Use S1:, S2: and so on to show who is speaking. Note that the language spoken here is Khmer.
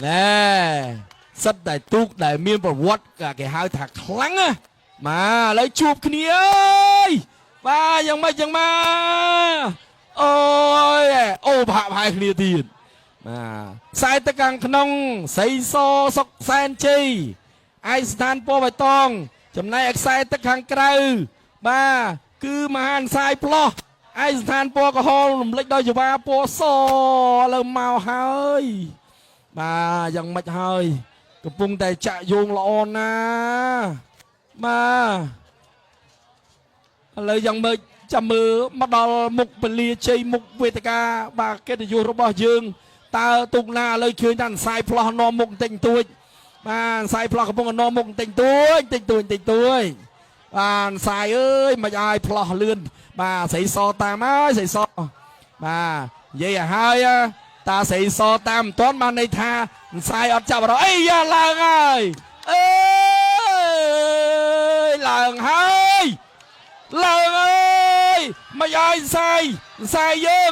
S1: ណែសិតតែទូកដែលមានប្រវត្តិគេហៅថាខ្លាំងណាមកឥឡូវជួបគ្នាអើយបាទយ៉ាងម៉េចយ៉ាងម៉ាអូយអូបាក់ហើយគ្នាទៀតបាទខ្សែទឹកខាងក្នុងសីសសុកសែនជ័យឯកស្ថានពណ៌បៃតងចំណែកខ្សែទឹកខាងក្រៅបាទគឺមហានសាយផ្លោះឯកស្ថានពណ៌ក្រហមរំលេចដោយយវាពណ៌សឥឡូវមកហើយបាទយ៉ាងម៉េចហើយកំពុងតែចាក់យោងល្អណាបាទឥឡូវយ៉ាងម៉េចចាំមើលមកដល់មុខពលាជ័យមុខវេទិកាបាទកិត្តិយសរបស់យើងតើទុកណាឥឡូវឃើញថាសាយផ្លោះនាំមុខបន្តិចបន្តួចបាទសាយផ្លោះកំពុងនាំមុខបន្តិចបន្តួចបាទសាយអើយមិនអាយផ្លោះលឿនបាទស្រីសតាមហើយស្រីសបាទនិយាយឲ្យហើយតាស្រីសតាមមិនទាន់បានន័យថាសាយអត់ចាប់អារម្មណ៍អីយ៉ាឡើងហើយអើយឡើងហើយឡើងអើយមិនអាយសាយយើង